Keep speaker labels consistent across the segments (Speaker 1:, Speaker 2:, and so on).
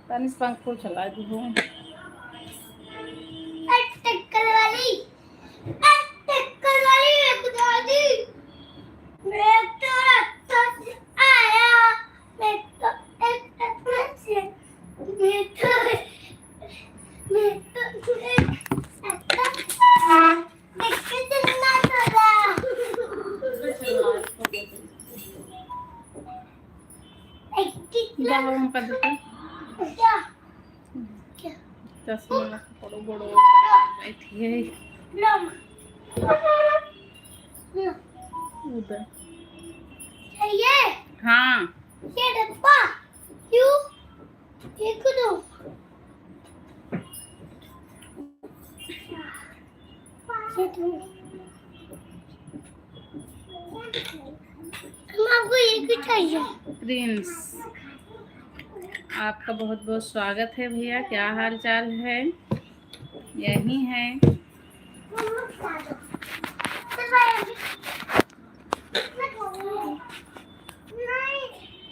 Speaker 1: तनिष पंख को चला दी हूँ। चश्मा बड़ो बड़ो बैठिए उधर। हाँ
Speaker 2: ये डब्बा क्यों एक दो आपको ये भी चाहिए।
Speaker 1: प्रिंस, आपका बहुत बहुत स्वागत है भैया। क्या हाल चाल है? यही है।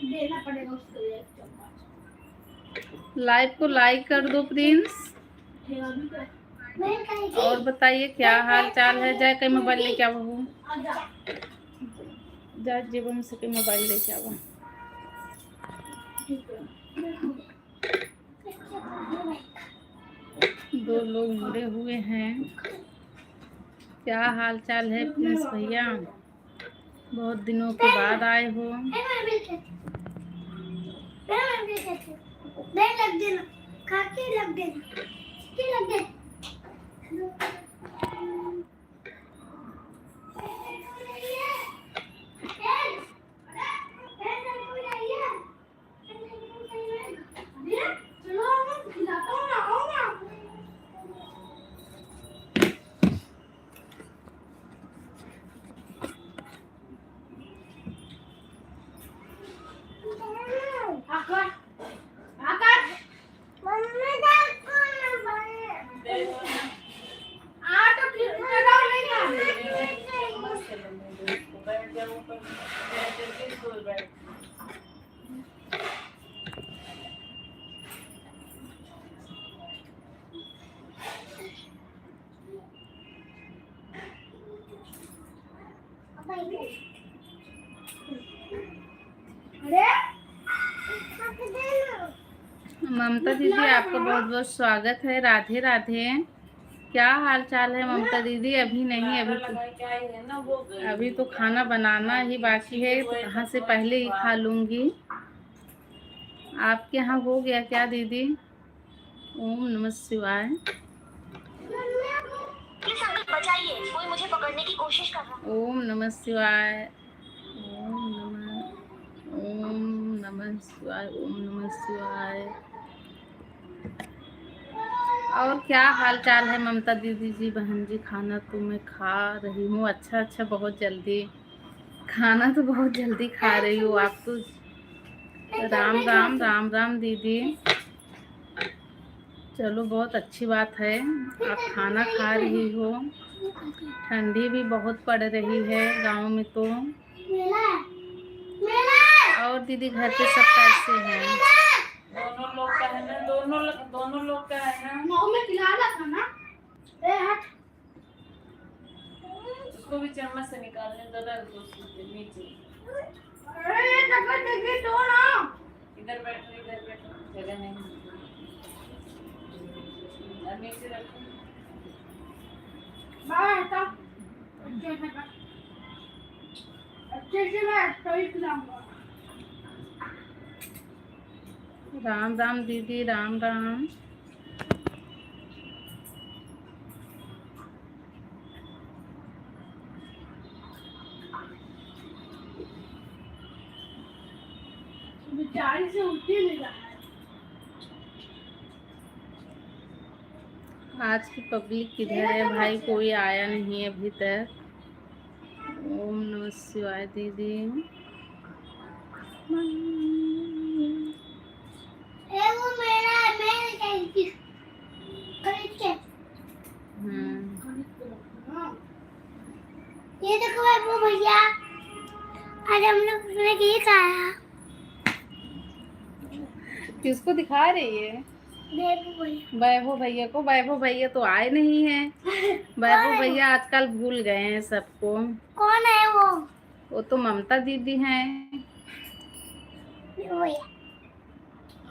Speaker 2: देना पड़ेगा उसको एक चम्मच।
Speaker 1: लाइव को लाइक कर दो प्रिंस। और बताइए क्या हाल चाल है? जाए कहीं मोबाइल लेके आओ बहू, जा जेब में से कहीं मोबाइल लेके आओ। दो लोग जुड़े हुए हैं। क्या हाल चाल है प्रिंस भैया? बहुत दिनों के बाद आए हो।
Speaker 2: लग देना, खाके लग देना, लग देना।
Speaker 1: ममता दीदी, आपका बहुत बहुत स्वागत है। राधे राधे। क्या हाल चाल है ममता दीदी? अभी नहीं, अभी तो खाना बनाना ही बाकी है, तो कहाँ से पहले ही खा लूँगी। आपके यहाँ हो गया क्या दीदी? ओम नमः शिवाय।
Speaker 2: कोई मुझे पकड़ने की कोशिश कर रहा है।
Speaker 1: ओम नमः शिवाय। ओम नमः शिवाय। ओम नमः शिवाय। और क्या हाल चाल है ममता दीदी जी? बहन जी, खाना तो मैं खा रही हूँ। अच्छा, बहुत जल्दी खाना तो बहुत जल्दी खा रही हूँ। आप तो राम राम राम राम दीदी। चलो बहुत अच्छी बात है, आप खाना खा रही हो। ठंडी भी बहुत पड़ रही है गांव में तो। और दीदी घर पे सब कैसे हैं? दोनों लोग का है ना, दोनों लोग का है ना।
Speaker 2: गाँव में खिला रहा था ना। हट।
Speaker 1: उसको भी चम्मच से निकालने जरा नीचे।
Speaker 2: अरे देखिए तो ना।
Speaker 1: इधर बैठो, जगह नहीं। नीचे रखो।
Speaker 2: अच्छे से मैं स्टोरी खिलाऊंगा।
Speaker 1: राम राम दीदी, राम राम।
Speaker 2: बेचारी से उठी नहीं रहा है।
Speaker 1: आज की पब्लिक किधर है भाई? कोई आया नहीं अभी तक। ओम नमः शिवाय दीदी।
Speaker 2: वो मेरा है, मैं कहीं खरीद के। ये देखो वो भैया आज हम लोग ने ये खाया।
Speaker 1: किसको दिखा रही है? वैभव भैया को। वैभव भैया तो आए नहीं हैं। वैभव भैया आजकल भूल गए हैं सबको।
Speaker 2: कौन है वो?
Speaker 1: वो तो ममता दीदी हैं।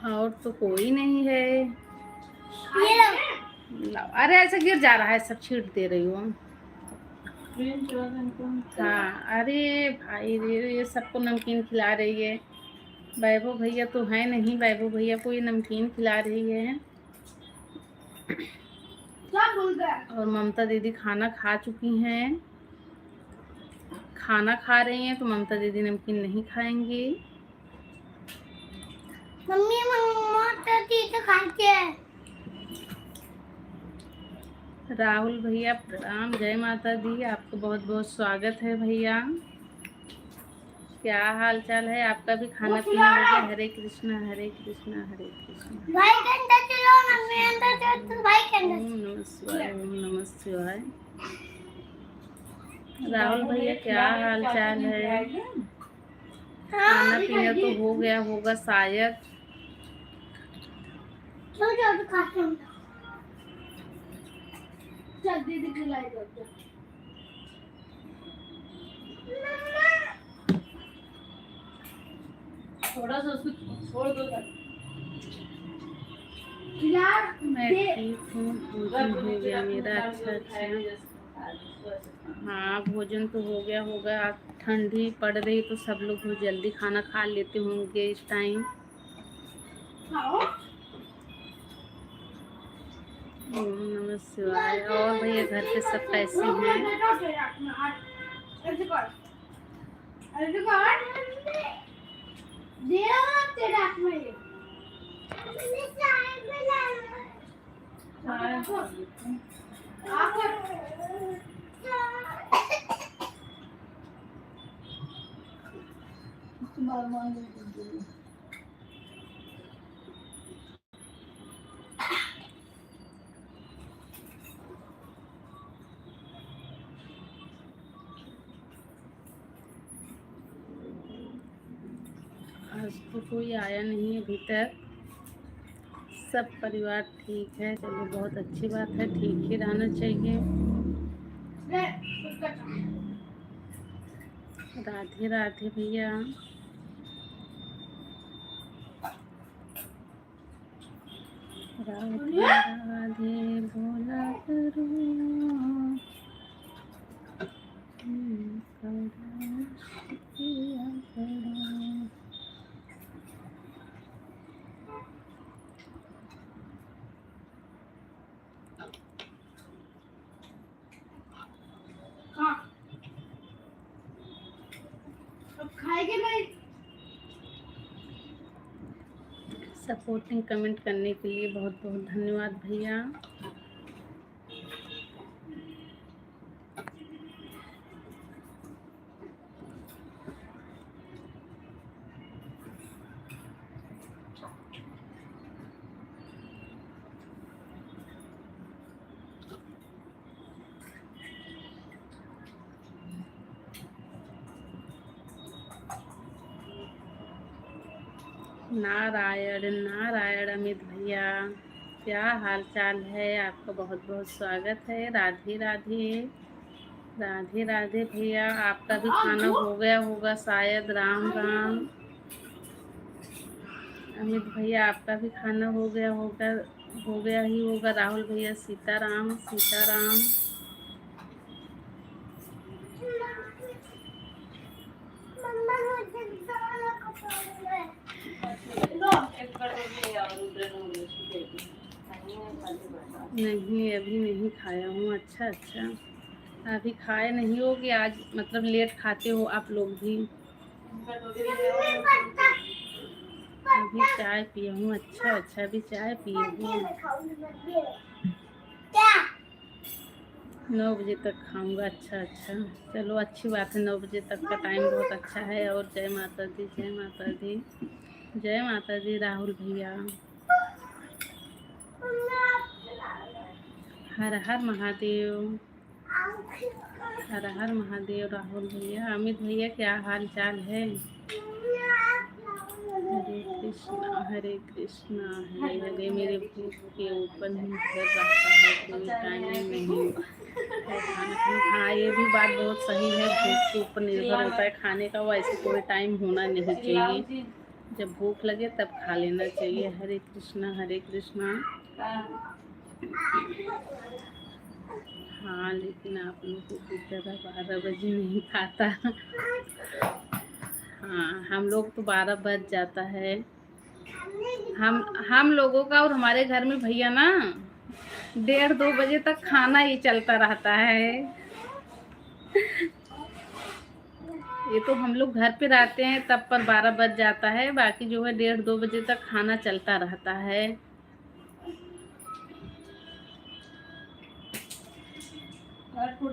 Speaker 1: और तो कोई नहीं है।
Speaker 2: ये लो।
Speaker 1: अरे ऐसे गिर जा रहा है, सब छीट दे रही हूँ। हाँ, अरे भाई ये सबको नमकीन खिला रही है। वैभव भैया तो है नहीं, वैभव भैया को ये नमकीन खिला रही है। और ममता दीदी खाना खा चुकी हैं। खाना खा रही हैं तो ममता दीदी नमकीन नहीं खाएंगी।
Speaker 2: मम्मी ममता दीदी खाती है।
Speaker 1: राहुल भैया प्रणाम, जय माता दी। आपको बहुत बहुत स्वागत है भैया। क्या हाल चाल है आपका? भी खाना पीना हो गया? हरे कृष्णा हरे कृष्णा हरे कृष्णा।
Speaker 2: भाई के अंदर चलो, मम्मी अंदर चलो, तो भाई के
Speaker 1: ओम
Speaker 2: अंदर।
Speaker 1: नमः शिवाय, ओम नमः शिवाय। राहुल भैया क्या हाल चाल है? खाना पीना तो हो गया होगा शायद।
Speaker 2: चलो खाते हैं। चल दीदी खिलाई दो। थोड़ा सा उसको छोड़ दो यार।
Speaker 1: मैं ठीक हूँ, भोजन हो गया मेरा। अच्छा अच्छा। हाँ भोजन तो हो गया होगा। आज ठंडी पड़ रही तो सब लोग बहुत जल्दी खाना खा लेते होंगे इस टाइम। ओम नमः शिवाय। और भैया घर पे सब कैसे हैं? आज तो कोई आया नहीं है अभी तक। सब परिवार ठीक है, चलो बहुत अच्छी बात है, ठीक ही रहना चाहिए। राधे राधे भैया। राधे राधे बोला करो। किया करो।
Speaker 2: खाएंगे नहीं।
Speaker 1: सपोर्टिंग कमेंट करने के लिए बहुत बहुत धन्यवाद भैया। नारायण नारायण अमित भैया, क्या हाल चाल है आपका? बहुत बहुत स्वागत है। राधे राधे। राधे राधे भैया, आपका भी खाना हो गया होगा शायद। राम राम। अमित भैया आपका भी खाना हो गया होगा, हो गया ही होगा। राहुल भैया सीताराम सीताराम।
Speaker 2: मम्मा मुझे खाना कपड़ा है।
Speaker 1: नहीं अभी नहीं खाया हूँ। अच्छा अच्छा, अभी खाए नहीं होगे आज, मतलब लेट खाते हो आप लोग भी। अभी चाय पिया हूँ। अच्छा अच्छा, अभी चाय पिए हूँ। 9 बजे तक खाऊंगा। अच्छा अच्छा, चलो अच्छी बात है। 9 बजे तक का टाइम बहुत अच्छा है। और जय माता दी, जय माता दी, जय माता दी राहुल भैया। हर हर महादेव। हर हर महादेव राहुल भैया। अमित भैया क्या हाल चाल है? हरे कृष्णा हरे हरे। मेरे भूख के ऊपर निर्भर रहता है, कोई टाइम नहीं है खाना खाने। हाँ, ये भी बात बहुत सही है, भूख के ऊपर निर्भर होता है खाने का। वैसे कोई टाइम होना नहीं चाहिए, जब भूख लगे तब खा लेना चाहिए। हरे कृष्णा हरे कृष्णा। हाँ, लेकिन आप लोगों की तरह 12 बजे नहीं खाता। हाँ, हम लोग तो 12 बज जाता है। हम लोगों का और हमारे घर में भैया ना 1:30-2 बजे तक खाना ही चलता रहता है। ये तो हम लोग घर पे रहते हैं तब पर 12 बज जाता है, बाकी जो है 1:30-2 बजे तक खाना चलता रहता है। अब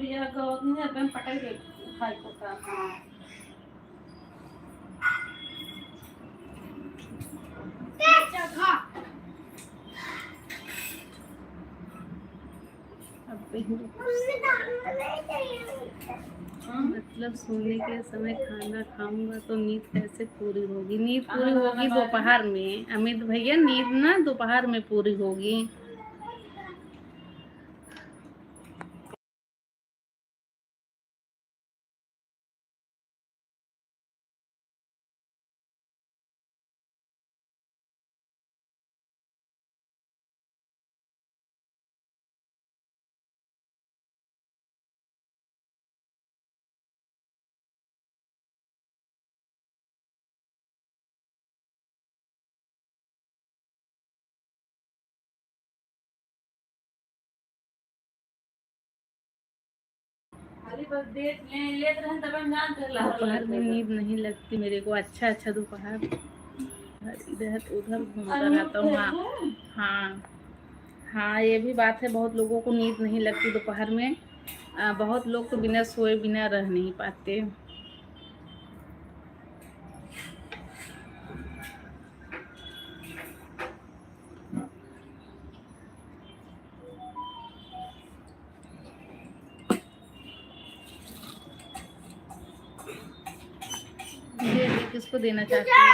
Speaker 1: मतलब सोने के समय खाना खाऊंगा तो नींद कैसे पूरी होगी? नींद पूरी होगी दोपहर में अमित भैया, नींद ना दोपहर में पूरी होगी। दोपहर में नींद नहीं लगती मेरे को। अच्छा दोपहर इधर उधर घूमता रहता हूँ। हाँ हाँ, ये भी बात है, बहुत लोगों को नींद नहीं लगती दोपहर में। बहुत लोग तो बिना सोए बिना रह नहीं पाते। किसको देना चाहती हैं?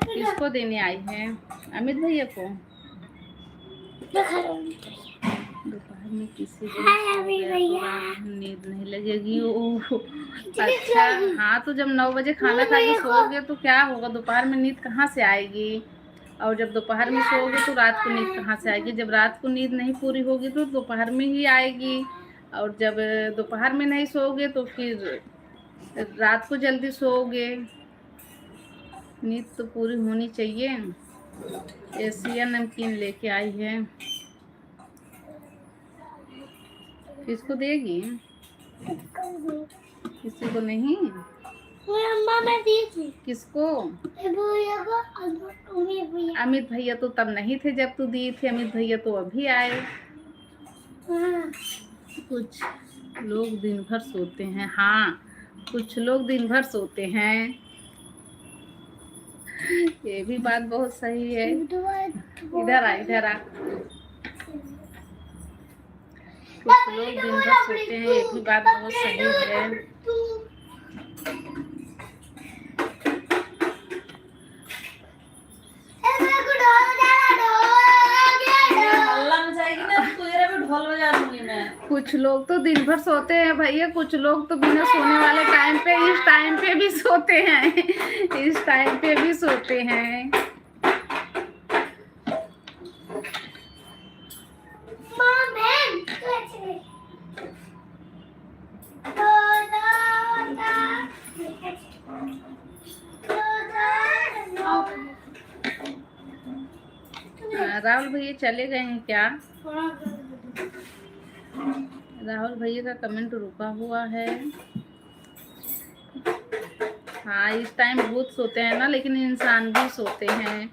Speaker 1: किसको देने आई हैं? अमित भैया को। दोपहर में किसी को नींद नहीं लगेगी। ओह अच्छा, हाँ तो जब 9 बजे खाना खा के सोओगे तो क्या होगा? दोपहर में नींद कहाँ से आएगी? और जब दोपहर में सोओगे तो रात को नींद कहाँ से आएगी? जब रात को नींद नहीं पूरी होगी तो दोपहर में ही आएगी, और जब दोपहर में नहीं सोओगे तो फिर रात को जल्दी सोओगे। नींद तो पूरी होनी चाहिए। एशिया नमकीन लेके आई है। किसको देगी? किसी को नहीं।
Speaker 2: अम्मा मैं दी थी।
Speaker 1: किसको? अमित भैया तो तब नहीं थे जब तू दी थी। अमित भैया तो अभी आए। कुछ लोग दिन भर सोते हैं। हाँ, कुछ लोग दिन भर सोते हैं, ये भी बात बहुत सही है। इधर आ इधर आ। कुछ लोग दिन भर सोते हैं, ये भी बात बहुत सही है। कुछ लोग तो दिन भर सोते हैं भैया, कुछ लोग तो बिना सोने वाले टाइम पे इस टाइम पे भी सोते हैं। इस टाइम पे भी सोते हैं। राहुल भैया चले गए हैं क्या? राहुल भैया का कमेंट रुका हुआ है। हाँ, इस टाइम भूत सोते हैं ना, लेकिन इंसान भी सोते हैं।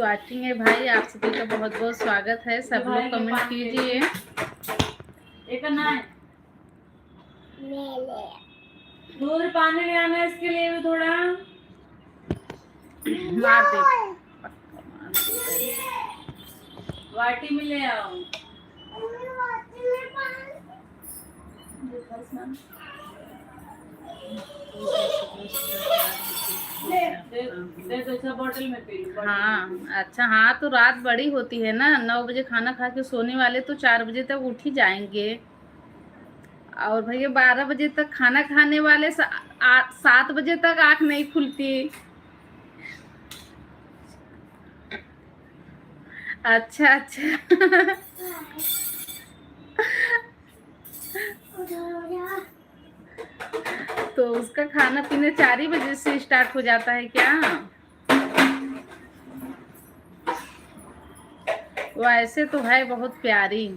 Speaker 1: वाचिंग है भाई, आप सभी का बहुत बहुत स्वागत है। सब लोग कमेंट कीजिए।
Speaker 3: दूध पानी ले आना इसके लिए भी थोड़ा।
Speaker 1: मार दे, पक्का मार दे।
Speaker 3: वाटी में ले आओ। दे दो सब बोतल में पी लो।
Speaker 1: हाँ अच्छा, हाँ तो रात बड़ी होती है ना, 9 बजे खाना खा के सोने वाले तो 4 बजे तक उठ ही जाएंगे। और भैया 12 बजे तक खाना खाने वाले 7 बजे तक आँख नहीं खुलती। अच्छा अच्छा। तो उसका खाना पीना 4 ही बजे से स्टार्ट हो जाता है क्या? वैसे तो है बहुत प्यारी।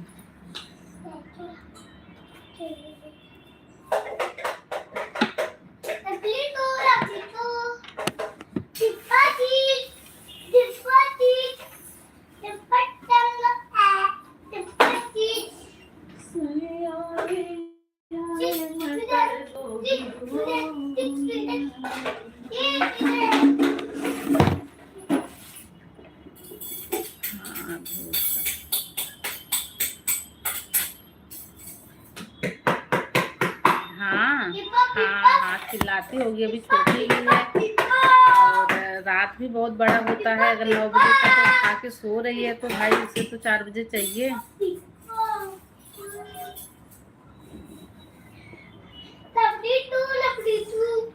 Speaker 1: हाँ हाँ, चिल्लाती होगी, अभी छोटी ही है और रात भी बहुत बड़ा होता है। अगर 9 बजे तक वो खा के सो रही है तो भाई उसे तो 4 बजे चाहिए।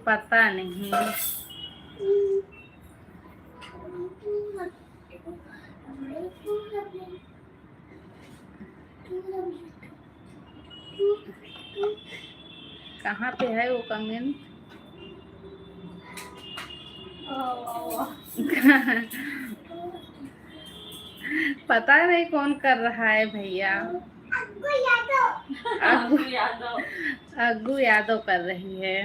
Speaker 1: पता नहीं। कहाँ पे है वो कमेंट? पता नहीं कौन कर रहा है भैया। अग्गू यादव कर रही है।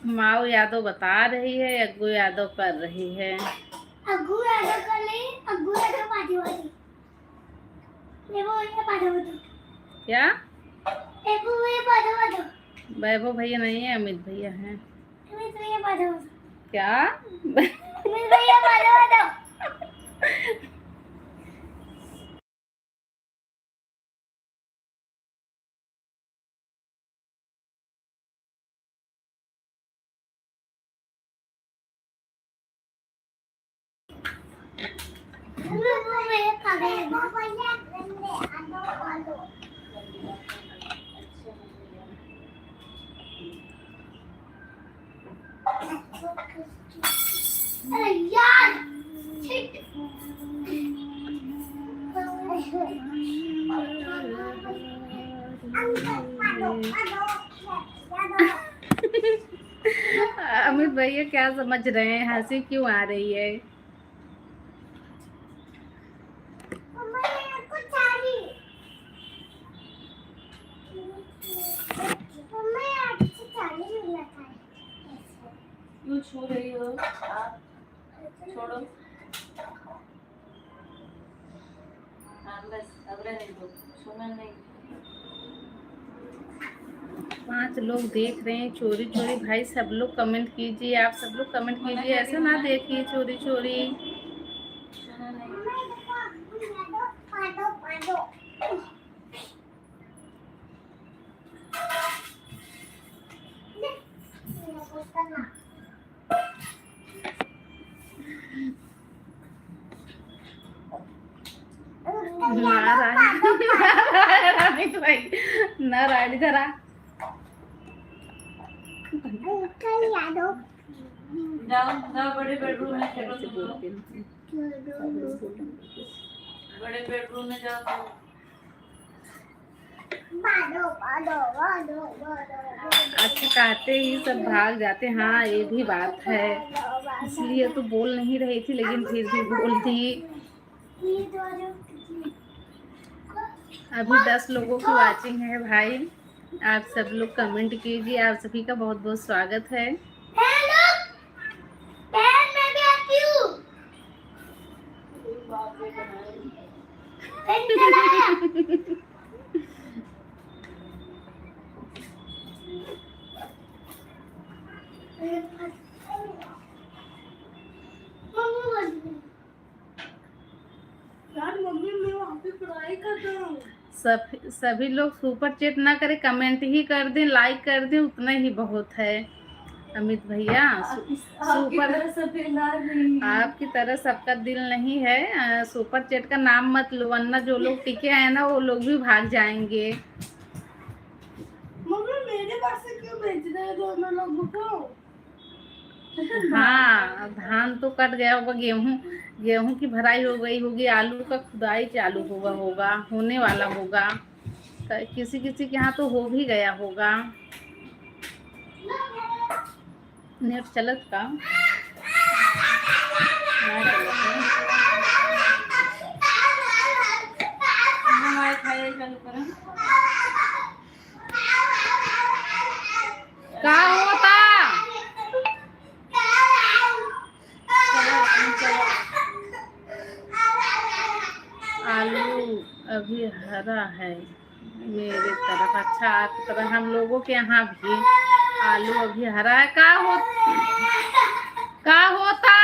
Speaker 1: माओ यादव बता रही है, अग्गू यादव कर रही है।
Speaker 2: अग्गू यादव कर ले, अग्गू यादव पार्टी वाली।
Speaker 1: क्या?
Speaker 2: वैभव
Speaker 1: वैभव भैया नहीं है, अमित भैया हैं।
Speaker 2: भैया
Speaker 1: क्या?
Speaker 2: अरे यार
Speaker 1: अमित भैया क्या समझ रहे हैं? हंसी क्यों आ रही है?
Speaker 3: क्यों छू रही हो आप? छोड़ो। हाँ बस अब रहने दो, छूना नहीं।
Speaker 1: 5 लोग देख रहे हैं चोरी चोरी। भाई सब लोग कमेंट कीजिए, आप सब लोग कमेंट कीजिए, ऐसा ना देखिए चोरी चोरी।
Speaker 3: छूना नहीं।
Speaker 1: नारायण धरा
Speaker 3: जाओ जाओ बड़े बेडरूम में खेलो तुम लोग। बड़े बेडरूम में जाओ।
Speaker 1: अच्छा कहते ही सब भाग जाते। हाँ ये भी बात है, इसलिए तो बोल नहीं रही थी लेकिन फिर भी बोल दी। अभी 10 लोगों की वाचिंग है भाई, आप सब लोग कमेंट कीजिए। आप सभी का बहुत बहुत स्वागत है।
Speaker 2: मैं भी आती हूँ। मम्मी मैं वहाँ पे पढ़ाई कर रहा हूँ।
Speaker 1: सभी लोग सुपर चैट ना करें, कमेंट ही कर दें, लाइक कर दें, उतना ही बहुत है। अमित भैया सुपर, आपकी तरह सबका दिल नहीं है। सुपर चैट का नाम मत लो, वरना जो लोग टिके हैं ना वो लोग भी भाग जाएंगे।
Speaker 2: मम्मी मेरे पास से क्यों भेज रहे हैं दोनों लोगों को?
Speaker 1: हाँ, धान तो कट गया होगा, गेहूं की भराई हो गई होगी, आलू का खुदाई चालू होगा होने वाला होगा, किसी किसी के यहाँ तो हो भी गया होगा। नेट चलत का का होता। आलू अभी हरा है मेरे तरफ। अच्छा, आपकी तरफ हम लोगों के यहाँ भी आलू अभी हरा है। का होता।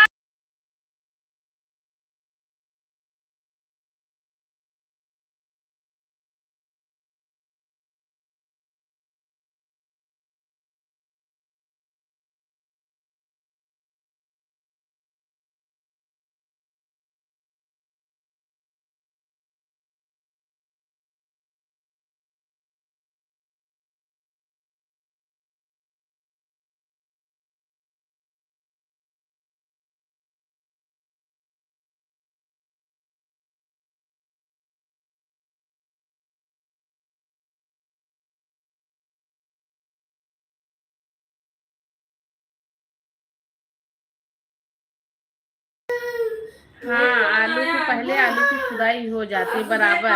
Speaker 1: हाँ, आलू को पहले आलू की खुदाई हो जाती है बराबर।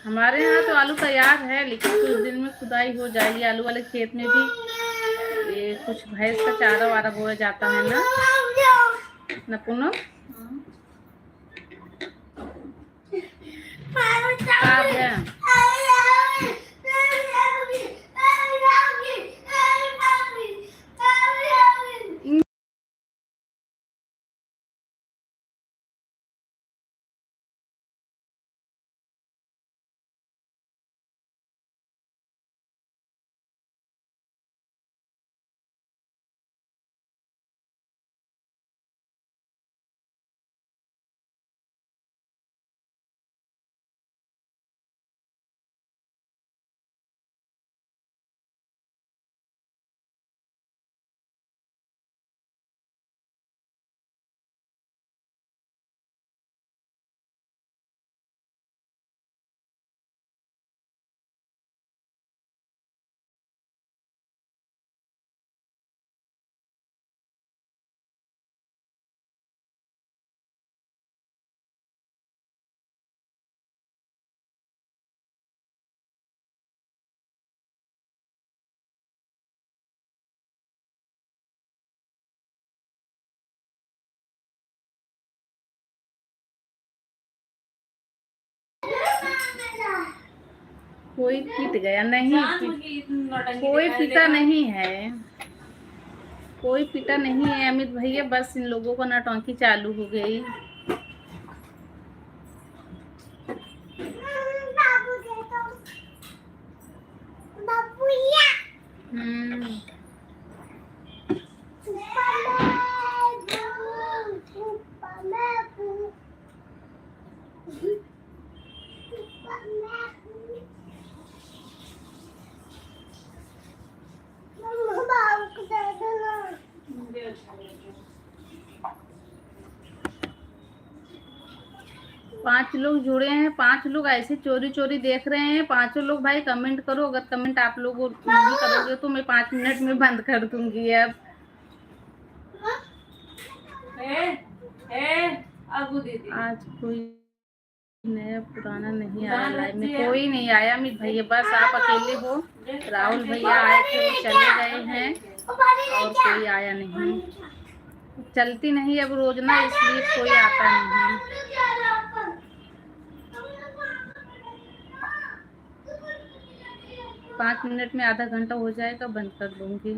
Speaker 1: हमारे यहाँ तो आलू तैयार है, लेकिन कुछ दिन में खुदाई हो जाएगी। आलू वाले खेत में भी ये कुछ भैंस का चारा वारा बोया जाता है ना पूनम। कोई पीट गया नहीं, कोई पीटा नहीं है, कोई पीटा नहीं है अमित भैया, बस इन लोगों को नौटंकी चालू हो गई। पांच लोग जुड़े हैं, 5 लोग ऐसे चोरी चोरी देख रहे हैं। 5 लोग भाई कमेंट करो। अगर कमेंट आप लोग नहीं करोगे तो मैं 5 मिनट में बंद कर दूंगी। अब आज कोई नया पुराना नहीं आया लाइव में, कोई नहीं आया अमित भैया, बस आप अकेले हो। राहुल भैया आए थे, वो चले गए हैं और कोई आया नहीं। चलती नहीं अब रोजना, इसलिए कोई आता नहीं। 5 मिनट में आधा घंटा हो जाएगा, बंद कर दूंगी।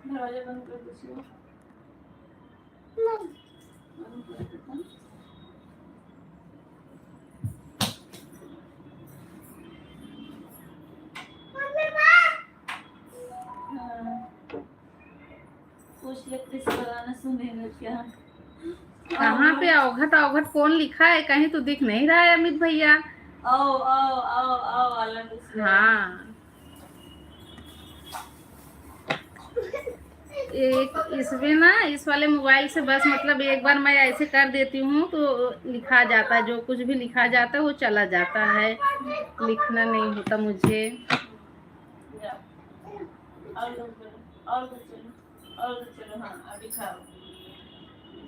Speaker 3: दरवाजा बंद कर दीजिए। बंद कर देता हूँ। हाँ। पूछ ले किस गाना सुनेगा क्या?
Speaker 1: कहाँ पे अवघट अवघट कौन लिखा है? कहीं तो दिख नहीं रहा है अमित भैया।
Speaker 3: आओ आओ आओ आओ वाला दूसरा।
Speaker 1: हाँ, एक इसमें ना, इस वाले मोबाइल से बस मतलब एक बार मैं ऐसे कर देती हूँ तो लिखा जाता है, जो कुछ भी लिखा जाता है वो चला जाता है, लिखना नहीं होता मुझे।
Speaker 3: जाओ। और लोग चलो, और लोग चलो, और लोग चलो। हाँ अभी खाओ,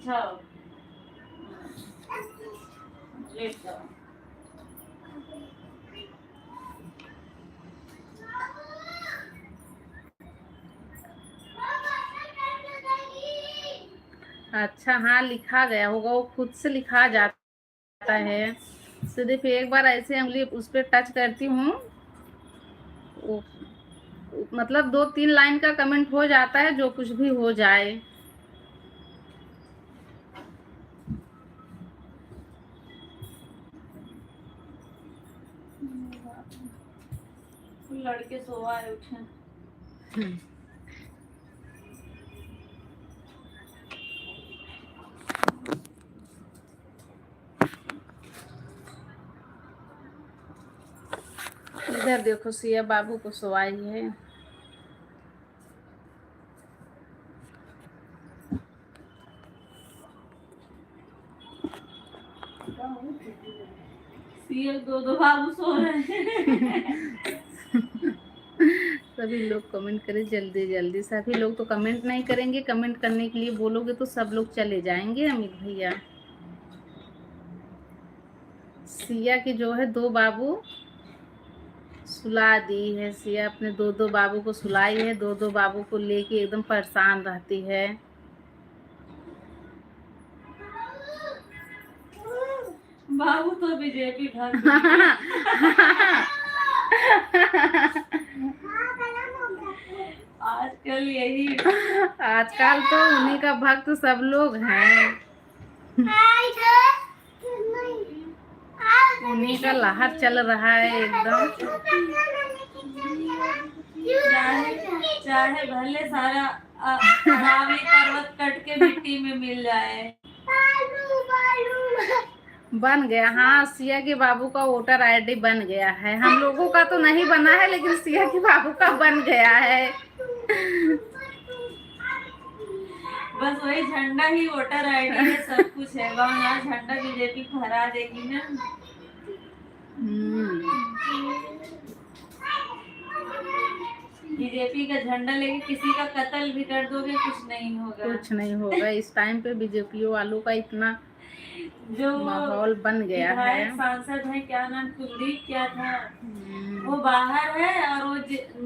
Speaker 3: जाओ। लेट जाओ।
Speaker 1: अच्छा, हाँ लिखा गया होगा, वो खुद से लिखा जाता है। सिर्फ एक बार ऐसे उंगली उस पर टच करती हूँ, वो मतलब 2-3 लाइन का कमेंट हो जाता है, जो कुछ भी हो जाए।
Speaker 3: लड़के सोवा है, उठे।
Speaker 1: इधर देखो, सिया बाबू को सोवाई है।
Speaker 3: सीए दो दो बाबू सो रहे हैं।
Speaker 1: सभी लोग कमेंट करें जल्दी जल्दी। सभी लोग तो कमेंट नहीं करेंगे, कमेंट करने के लिए बोलोगे तो सब लोग चले जाएंगे अमित भैया। सिया की जो है 2 बाबू सुला दी है। सिया अपने 2 बाबू को सुलाई है, 2 बाबू को लेके एकदम परेशान रहती है।
Speaker 3: बाबू तो बीजेपी घर आजकल यही।
Speaker 1: आजकल तो उन्हीं का भक्त सब लोग हैं, उन्हीं का लहर चल रहा है एकदम।
Speaker 3: चाहे भले सारा अरावली पर्वत कट के मिट्टी में मिल जाए।
Speaker 1: बन गया, हाँ सिया के बाबू का वोटर आईडी बन गया है। हम लोगों का तो नहीं बना है, लेकिन सिया के बाबू का बन गया है।
Speaker 3: बस वही झंडा ही वोटर आईडी है, सब कुछ है वहाँ। यहाँ झंडा बीजेपी फहरा देगी ना। बीजेपी का झंडा लेके किसी का कत्ल भी कर दोगे, कुछ नहीं होगा।
Speaker 1: कुछ नहीं होगा। इस टाइम पे बीजेपी वालों का इतना
Speaker 3: जो
Speaker 1: माहौल बन गया है।
Speaker 3: सांसद है, क्या नाम, कुलदीप क्या था, वो बाहर है, और वो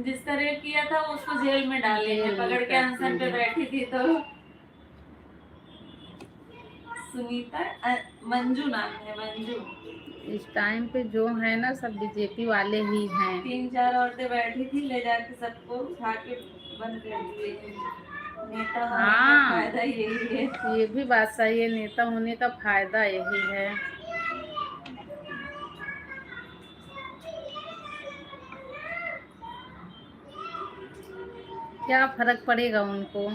Speaker 3: जिसका रेप किया था उसको जेल में डाले हैं, पकड़ के अनशन पे बैठी थी। तो सुनीता मंजू नाम है, मंजू।
Speaker 1: इस टाइम पे जो है ना, सब बीजेपी वाले ही हैं।
Speaker 3: 3-4 औरतें बैठी थी, ले जाके सबको उठा के बंद कर दिए। नेता होने का फायदा यही है।
Speaker 1: ये भी बात सही है, नेता होने का फायदा यही है। क्या फर्क पड़ेगा उनको?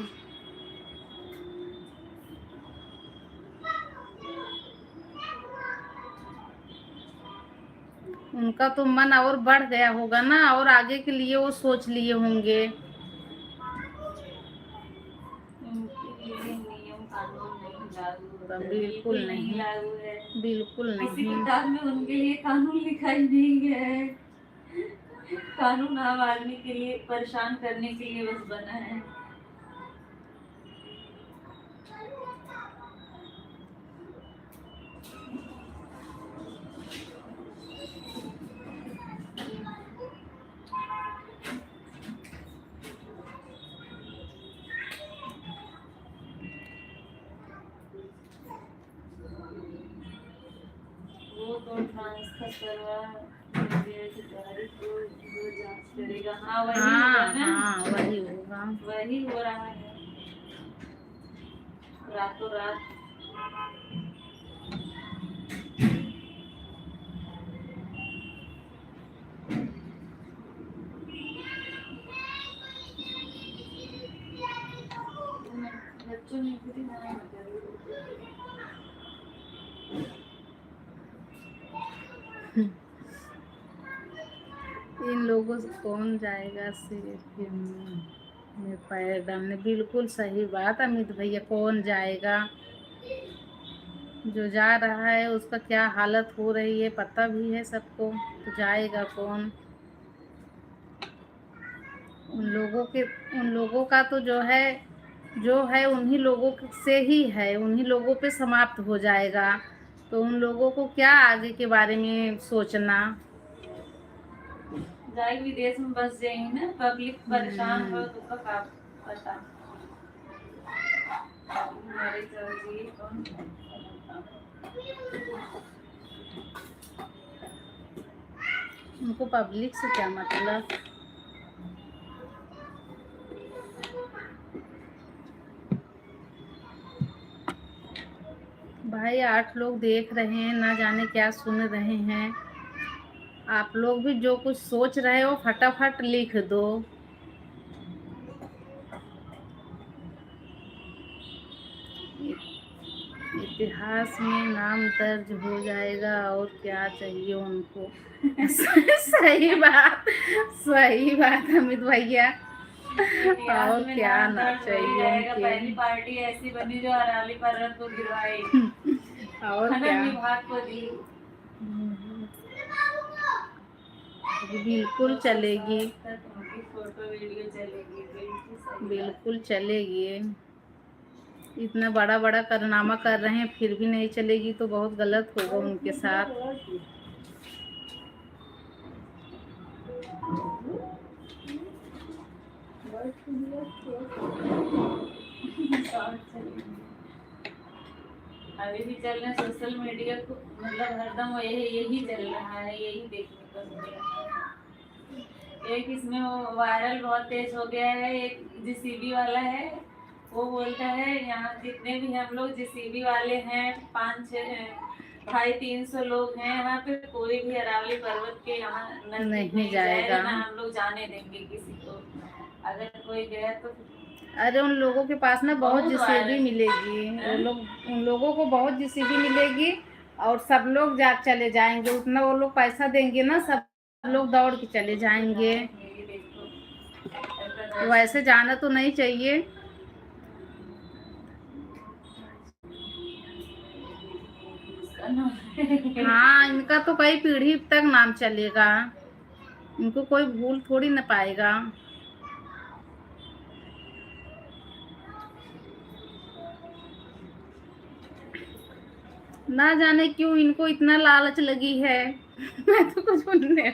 Speaker 1: उनका तो मन और बढ़ गया होगा ना, और आगे के लिए वो सोच लिए होंगे।
Speaker 3: नियम कानून नहीं लागू,
Speaker 1: बिल्कुल नहीं
Speaker 3: लागू है,
Speaker 1: बिल्कुल
Speaker 3: किसी
Speaker 1: नहीं।
Speaker 3: किताब में उनके लिए कानून लिखा ही नहीं है। कानून आम आदमी के लिए परेशान करने के लिए बस बना है। फसलवा ठेकेदारी को जो जांच करेगा। हाँ वही
Speaker 1: हाँ
Speaker 3: होगा ना,
Speaker 1: हाँ वही होगा।
Speaker 3: वही हो रहा है रातों रात। बच्चों ने भी ध्यान रखा।
Speaker 1: इन लोगों से कौन जाएगा फिल्म में पैर डालने? बिल्कुल सही बात अमित भैया, कौन जाएगा? जो जा रहा है उसका क्या हालत हो रही है पता भी है सबको, तो जाएगा कौन? उन लोगों का तो जो है उन्हीं लोगों से ही है, उन्हीं लोगों पे समाप्त हो जाएगा। तो उन लोगों को क्या आगे के बारे में सोचना।
Speaker 3: जाए विदेश में बस जाएंगे ना, पब्लिक परेशान हो तो का पता। हमारे जी कौन
Speaker 1: उनको पब्लिक से क्या मतलब? भाई 8 लोग देख रहे हैं, ना जाने क्या सुन रहे हैं। आप लोग भी जो कुछ सोच रहे हो फटाफट लिख दो। इतिहास में नाम दर्ज हो जाएगा, और क्या चाहिए उनको। सही बात, सही बात अमित भैया।
Speaker 3: इतिहास
Speaker 1: और
Speaker 3: में
Speaker 1: क्या
Speaker 3: नाम
Speaker 1: ना
Speaker 3: दर्ज हो ही
Speaker 1: चाहिए
Speaker 3: जाएगा।
Speaker 1: उनके।
Speaker 3: पहली पार्टी ऐसी बनी जो अरावली पर्वत को गिरवाई,
Speaker 1: और
Speaker 3: खनन
Speaker 1: क्या।
Speaker 3: विभाग को दी।
Speaker 1: बिल्कुल चलेगी,
Speaker 3: उनकी फोटो वीडियो चलेगी, बिल्कुल सही बात।
Speaker 1: बिल्कुल चलेगी। इतना बड़ा बड़ा कारनामा कर रहे हैं फिर भी नहीं चलेगी तो बहुत गलत होगा उनके साथ।
Speaker 3: अभी भी चल रहे सोशल मीडिया को, मतलब हरदम यही चल रहा है, यही देखने को मिल रहा है। एक इसमें वो वायरल बहुत तेज हो गया है, एक जीसीबी वाला है, वो बोलता है यहाँ जितने भी हम लोग जीसीबी वाले हैं 500-300 लोग हैं, यहाँ पे कोई भी अरावली पर्वत के यहाँ नजदीक
Speaker 1: नहीं
Speaker 3: नहीं जाएगा,
Speaker 1: जाएगा।
Speaker 3: ना हम लोग जाने देंगे किसी को। अगर कोई गया तो
Speaker 1: अरे उन लोगों के पास ना बहुत
Speaker 3: बहुत
Speaker 1: जीसीबी
Speaker 3: वायरल
Speaker 1: मिलेगी, वो
Speaker 3: है।
Speaker 1: लोग उन लोगों को बहुत जीसीबी मिलेगी और सब लोग जा चले जाएंगे, उतना वो लोग पैसा देंगे ना, सब लोग दौड़ के चले जाएंगे। वैसे जाना तो नहीं चाहिए। हाँ इनका तो कई पीढ़ी तक नाम चलेगा, इनको कोई भूल थोड़ी न पाएगा। ना जाने क्यों इनको इतना लालच लगी है। मैं तो कुछ नहीं।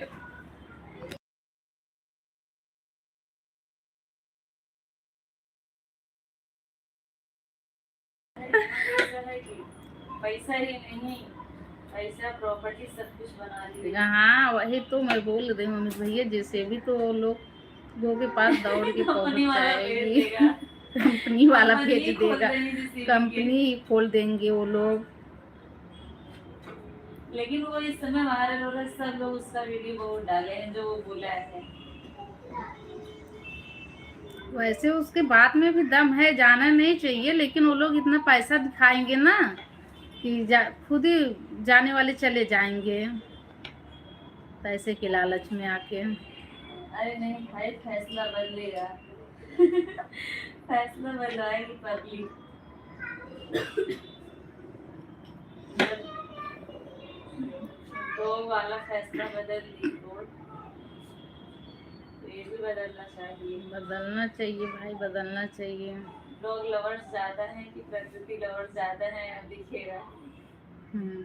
Speaker 3: पैसा ही नहीं, पैसा प्रॉपर्टी सब कुछ बना लिया।
Speaker 1: हाँ वही तो मैं बोल रही हूँ अमित भैया, जैसे भी तो वो लोगों के पास दौड़ के
Speaker 3: कंपनी
Speaker 1: पहुंच
Speaker 3: वाला भेज
Speaker 1: जाएगी।
Speaker 3: देगा,
Speaker 1: कंपनी वाला
Speaker 3: कंपनी
Speaker 1: भेज
Speaker 3: ही खोल
Speaker 1: देगा,
Speaker 3: देंगे जीसीबी के।
Speaker 1: कंपनी ही खोल देंगे वो लोग।
Speaker 3: लेकिन वो इस समय वायरल हो रहा है, सब लोग उसका वीडियो बहुत डाले हैं जो वो बोला है।
Speaker 1: वैसे उसके बात में भी दम है, जाना नहीं चाहिए, लेकिन वो लोग इतना पैसा दिखाएंगे ना कि खुद ही जाने वाले चले जाएंगे पैसे के लालच में आके।
Speaker 3: अरे नहीं भाई, फैसला बदलेगा। फैसला बदलाएगी पब्लिक। दो वाला फैसला बदल दी कोर्ट, तो ये भी बदलना चाहिए।
Speaker 1: बदलना चाहिए भाई, बदलना चाहिए।
Speaker 3: डॉग लवर्स ज्यादा हैं कि प्रकृति लवर्स ज्यादा हैं, अब दिखेगा।
Speaker 1: हम्म।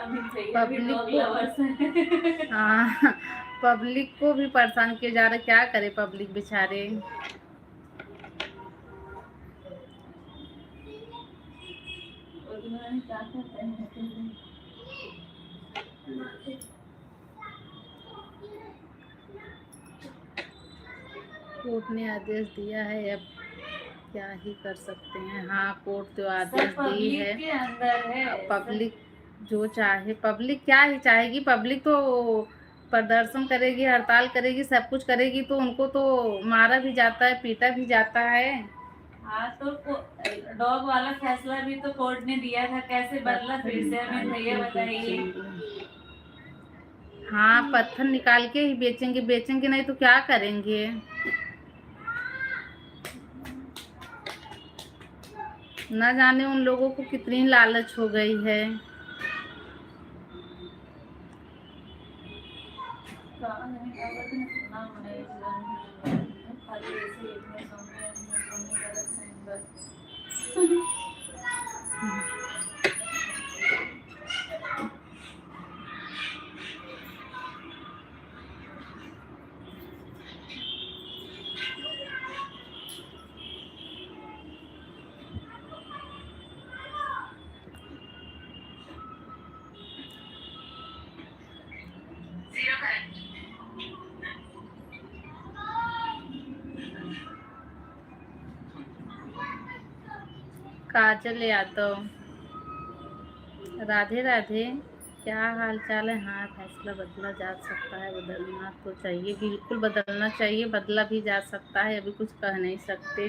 Speaker 3: अमित भैया भी
Speaker 1: पब्लिक
Speaker 3: डॉग
Speaker 1: को
Speaker 3: लवर्स हैं।
Speaker 1: हाँ, पब्लिक को भी परेशान किया जा रहा है, क्या करे पब्लिक बेचारे।
Speaker 3: उन्होंने क्या करते हैं।
Speaker 1: कोर्ट ने आदेश दिया है, अब क्या ही कर सकते हैं। हाँ, कोर्ट तो
Speaker 3: सब
Speaker 1: आदेश दी
Speaker 3: पब्लिक
Speaker 1: है।
Speaker 3: के अंदर है
Speaker 1: अब
Speaker 3: सब।
Speaker 1: पब्लिक जो चाहे, पब्लिक क्या ही चाहेगी, पब्लिक तो प्रदर्शन करेगी, हड़ताल करेगी, सब कुछ करेगी, तो उनको तो मारा भी जाता है, पीटा भी जाता है।
Speaker 3: हाँ तो डॉग वाला फैसला भी तो कोर्ट ने दिया था, कैसे बदला
Speaker 1: पत्थर
Speaker 3: फिर से अमित
Speaker 1: निकाल
Speaker 3: भैया
Speaker 1: के
Speaker 3: बताइए।
Speaker 1: बेचेंगे। हाँ, पत्थर निकाल के ही बेचेंगे, बेचेंगे नहीं तो क्या करेंगे। न जाने उन लोगों को कितनी लालच हो गई है।
Speaker 3: खाली ऐसे इतने सोने गलत हैं बस।
Speaker 1: काजल यादव, राधे राधे, क्या हाल चाल है। हाँ, फैसला बदला जा सकता है, बदलना तो चाहिए, बिल्कुल बदलना चाहिए, बदला भी जा सकता है, अभी कुछ कह नहीं सकते।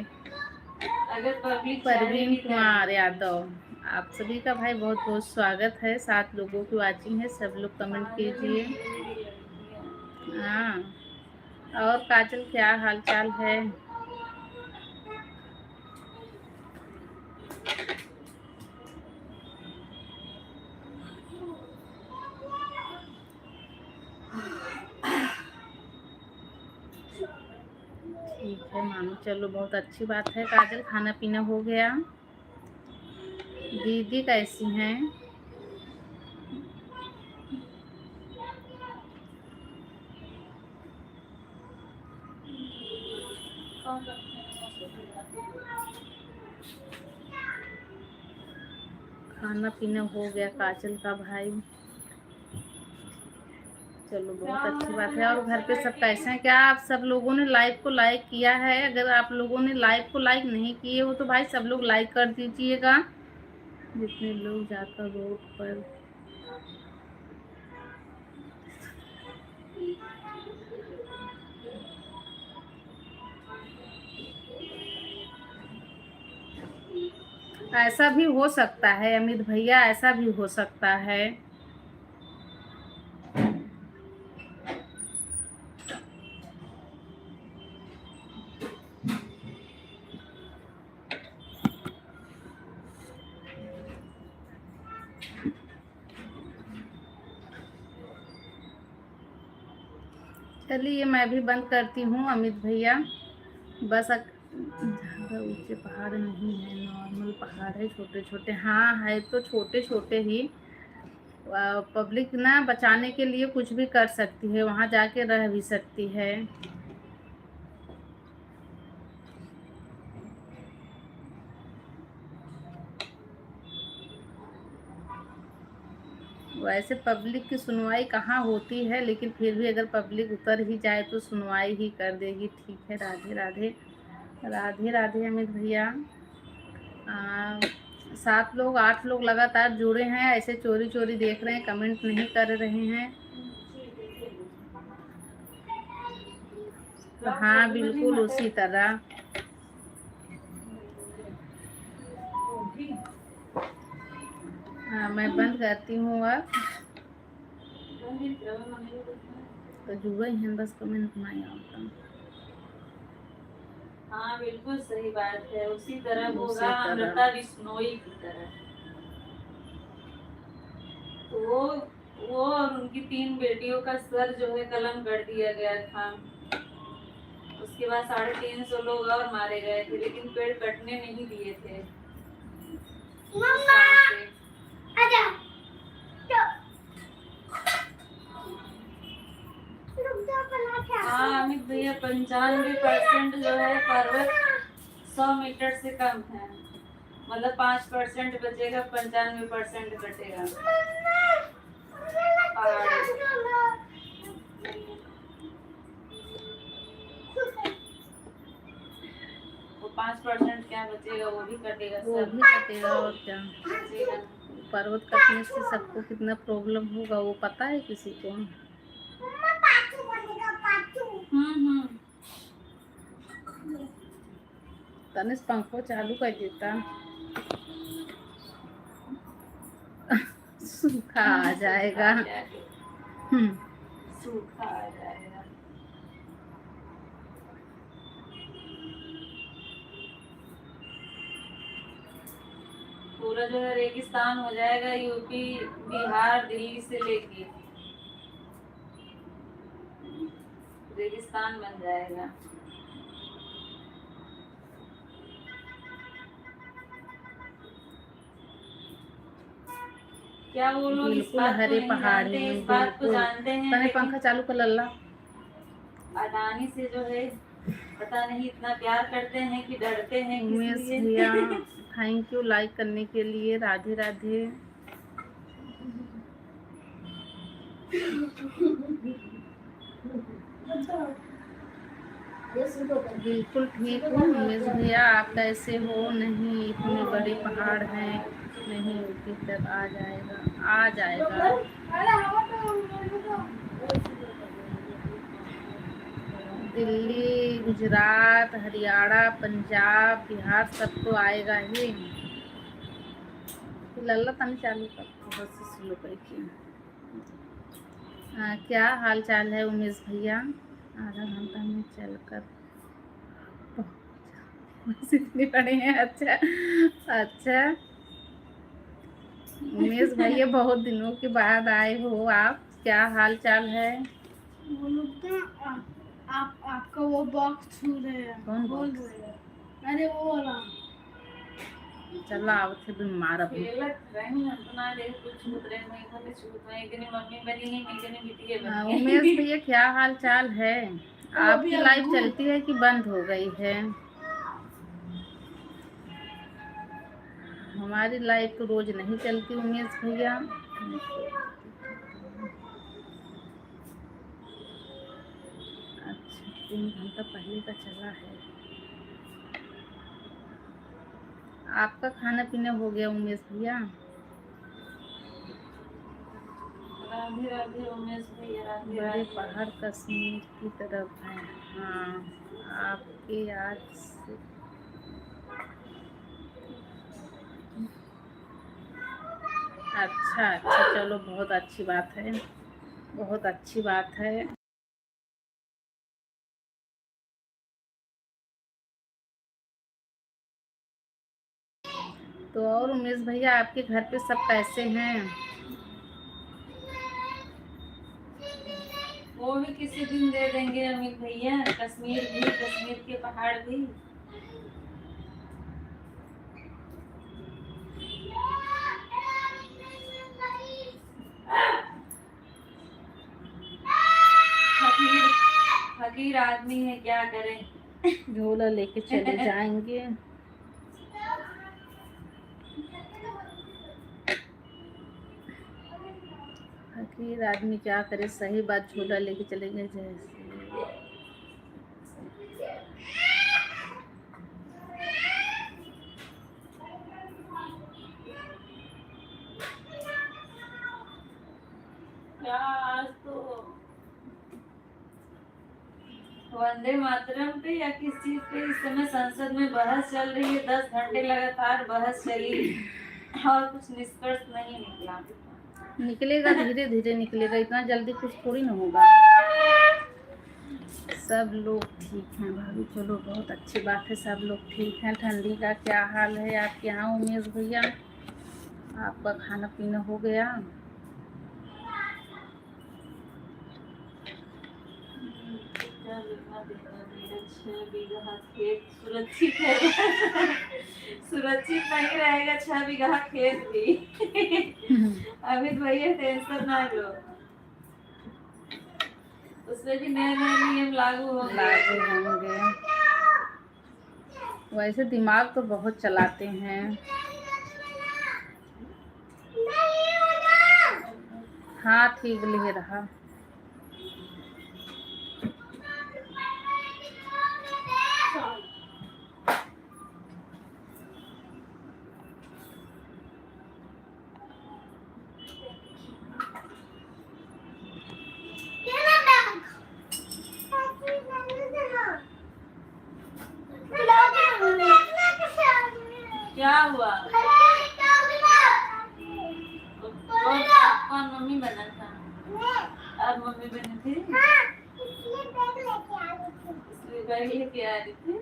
Speaker 3: अगर पब्लिक
Speaker 1: परवीन
Speaker 3: चाहेगी
Speaker 1: कुमार यादव, आप सभी का भाई बहुत बहुत स्वागत है। 7 लोगों की वाचिंग है, सब लोग कमेंट कीजिए। हाँ, और काजल क्या हाल चाल है। ठीक है मानो, चलो बहुत अच्छी बात है। काजल, खाना पीना हो गया। दीदी कैसी हैं। खाना पीना हो गया काजल का भाई, चलो बहुत अच्छी बात है। और घर पे सब कैसे हैं। क्या आप सब लोगों ने लाइव को लाइक किया है। अगर आप लोगों ने लाइव को लाइक नहीं किए हो तो भाई सब लोग लाइक कर दीजिएगा, जितने लोग जाकर रोड पर। ऐसा भी हो सकता है अमित भैया, ऐसा भी हो सकता है। चलिए मैं भी बंद करती हूँ अमित भैया। बस ज़्यादा ऊंचे पहाड़ नहीं है, नॉर्मल पहाड़ है, छोटे छोटे। हाँ है तो छोटे छोटे ही। पब्लिक ना बचाने के लिए कुछ भी कर सकती है, वहाँ जाके रह भी सकती है। वैसे पब्लिक की सुनवाई कहाँ होती है, लेकिन फिर भी अगर पब्लिक उतर ही जाए तो सुनवाई ही कर देगी। ठीक है, राधे राधे, राधे राधे अमित भैया। 7 लोग 8 लोग लगातार जुड़े हैं, ऐसे चोरी चोरी देख रहे हैं, कमेंट नहीं कर रहे हैं। तो हाँ बिल्कुल उसी तरह। हाँ, मैं बंद करती हूँ अब। तो जुड़े हैं बस, कमेंट नहीं आता।
Speaker 3: हाँ बिल्कुल सही बात है, उसी तरह
Speaker 1: उसी
Speaker 3: होगा
Speaker 1: तरह।
Speaker 3: अमृता बिश्नोई की तरह। तो वो और उनकी 3 बेटियों का सर जो है कलम कर दिया गया था। उसके बाद 350 लोग और मारे गए थे, लेकिन पेड़ कटने नहीं दिए थे।
Speaker 2: मम्मा आजा।
Speaker 3: अमित भैया 95% जो है पर्वत 100 मीटर से कम है, मतलब 5% बचेगा, 95% कटेगा पहाड़ी। वो 5% क्या बचेगा, वो भी कटेगा,
Speaker 1: वो
Speaker 3: सब
Speaker 1: भी कटेगा और क्या।
Speaker 3: बचेगा।
Speaker 1: पर्वत कटने से सबको कितना प्रॉब्लम होगा वो पता है किसी को?
Speaker 3: हम्म।
Speaker 1: तनिष पंखो चालू कर देता, सूखा आ जाएगा।
Speaker 3: सूखा आ जाएगा। पूरा जो है रेगिस्तान हो जाएगा, यूपी बिहार दिल्ली से लेके रेगिस्तान बन जाएगा। क्या वो लोग इस
Speaker 1: बिल्कुल
Speaker 3: बात को
Speaker 1: हरे
Speaker 3: नहीं
Speaker 1: पहाड़
Speaker 3: जानते,
Speaker 1: हैं,
Speaker 3: इस बात को
Speaker 1: बिल्कुल।
Speaker 3: जानते हैं
Speaker 1: तने
Speaker 3: लेकिन
Speaker 1: पंखा चालू कर लल्ला।
Speaker 3: अडानी से जो है पता नहीं इतना प्यार करते हैं कि डरते हैं किस
Speaker 1: उमेश
Speaker 3: लिए।
Speaker 1: भैया थैंक यू लाइक करने के लिए, राधे राधे। बिल्कुल ठीक हूँ उमेश भैया, आप कैसे हो? नहीं इतने बड़े पहाड़ हैं, नहीं ऊटी तक आ जाएगा, आ जाएगा। दिल्ली, गुजरात, हरियाणा, पंजाब, बिहार सब तो आएगा ही। लल्ला तनी चालू कर, बहुत से स्लो करके। क्या हाल चाल है उमेश भैया? आधा घंटा में चलकर बस इतने बड़े हैं। अच्छा अच्छा उमेश भैया बहुत दिनों के बाद आए हो आप, क्या हाल चाल है?
Speaker 2: वो लोग ना आपका वो बॉक्स छू रहे हैं,
Speaker 1: कौन
Speaker 2: बोल
Speaker 1: box?
Speaker 2: रहे हैं। अरे वो वाला
Speaker 1: चला आवत है बीमार अभी।
Speaker 3: खेलत रही अपना ले कुछ छूत रहे मैं घर छूत में एक दिन मम्मी बनी है, एक दिन बिटिया बनी है।
Speaker 1: उमेश भैया क्या हाल चाल है? आपकी लाइव चलती है कि बंद हो गई है? हमारी लाइव तो रोज नहीं चलती उमेश भैया। अच्छा 3 घंटा पहले का चला है। आपका खाना पीना हो गया उमेश भैया?
Speaker 3: राधे राधे उमेश भैया, राधे
Speaker 1: बड़े
Speaker 3: राधे।
Speaker 1: पहाड़ कश्मीर की तरफ है। हाँ आपके आज से अच्छा अच्छा, चलो बहुत अच्छी बात है, बहुत अच्छी बात है। तो और उमेश भैया आपके घर पे सब कैसे हैं?
Speaker 3: वो भी किसी दिन दे देंगे अमित भैया, कश्मीर भी, कश्मीर के पहाड़ भी। फकीर फकीर आदमी है, क्या करें।
Speaker 1: झोला लेके चले जाएंगे। फकीर आदमी क्या करे, सही बात, झोला लेके चलेंगे जैसे।
Speaker 3: क्या आज तो वंदे मातरम पे या किस चीज पे इस समय संसद में बहस चल रही है, 10 घंटे लगातार बहस चली और कुछ निष्कर्ष नहीं निकला।
Speaker 1: निकलेगा, धीरे धीरे निकलेगा, इतना जल्दी कुछ थोड़ी ना होगा। सब लोग ठीक हैं भाभी, चलो बहुत अच्छी बात है, सब लोग ठीक हैं। ठंडी का क्या हाल है आपके यहाँ उमेश भैया? आपका खाना पीना हो गया?
Speaker 3: क्या लिखना देना मेरा 6 बीघा खेत सुरक्षित है। सुरक्षित नहीं रहेगा 6 बीघा खेत भी। अमित भैया टेंशन ना लो। उसमें भी नए नए नियम लागू हो गए।
Speaker 1: लागू होंगे। वैसे दिमाग तो बहुत चलाते हैं। हाँ ठीक ले रहा।
Speaker 3: क्या हुआ? कौन मम्मी बना था? अब मम्मी बनी थी इसलिए बैग लेके आ रही थी।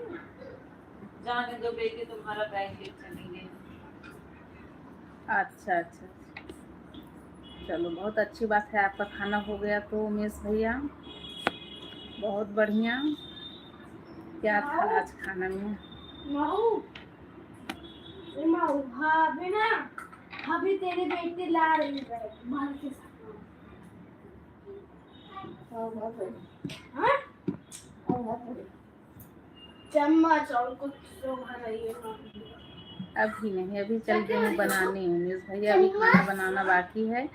Speaker 3: जाने दो बेटी, तुम्हारा बैग ले चली गई।
Speaker 1: अच्छा अच्छा, चलो बहुत अच्छी बात है, आपका खाना हो गया तो उमेश भैया, बहुत बढ़िया। क्या था आज खाना में?
Speaker 2: अभी तेरे बेटी ला रही है मार के साथ। चम्मच और कुछ तो भर रही है।
Speaker 1: अभी नहीं, अभी चल गई बनाने उमेश भैया, अभी खाना बनाना बाकी है।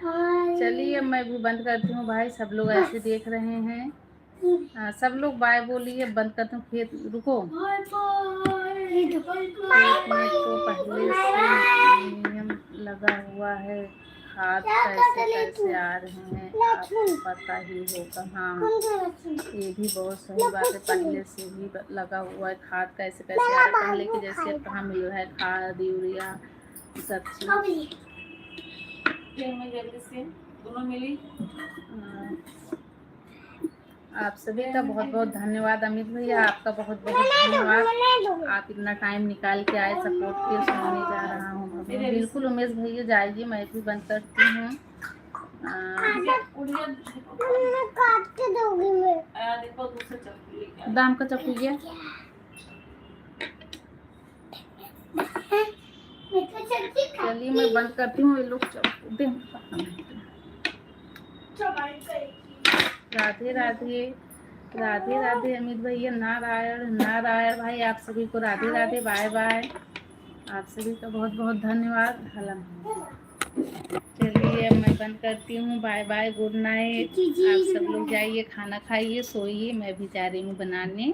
Speaker 1: चलिए मैं भी बंद करती हूँ भाई, सब लोग ऐसे देख रहे हैं। सब लोग बाय बोलिए, बंद करती हूँ। खेत रुको, खेत में तो पहले से नियम लगा हुआ है, खाद कैसे कैसे आ रहे हैं आपको पता ही होगा। हाँ ये भी बहुत सही बात है, पहले से भी लगा हुआ है, खाद कैसे कैसे आ रहा है, पहले के जैसे अब कहाँ मिल रहा है खाद यूरिया सब चीज।
Speaker 3: में जल्दी से दोनों मिली।
Speaker 1: आप सभी का बहुत बहुत धन्यवाद अमित भैया, आपका बहुत बहुत धन्यवाद, आप इतना टाइम निकाल के आए सपोर्ट के। सुनने जा रहा हूँ बिल्कुल उमेश भैया, जाइए मैं भी बंद करती हूँ।
Speaker 3: देखो दूसरा चप्पू लेके
Speaker 1: दाम का चप्पू गया। चलिए मैं बंद करती हूँ, ये लोग चप्पू दे। राधे राधे, राधे राधे अमित भैया, नारायण नारायण भाई, आप सभी को राधे राधे, बाय बाय, आप सभी का बहुत बहुत धन्यवाद। चलिए मैं बंद करती हूँ, बाय बाय, गुड नाइट। आप सब लोग जाइए खाना खाइए, सोइए, मैं भी जा रही हूँ बनाने।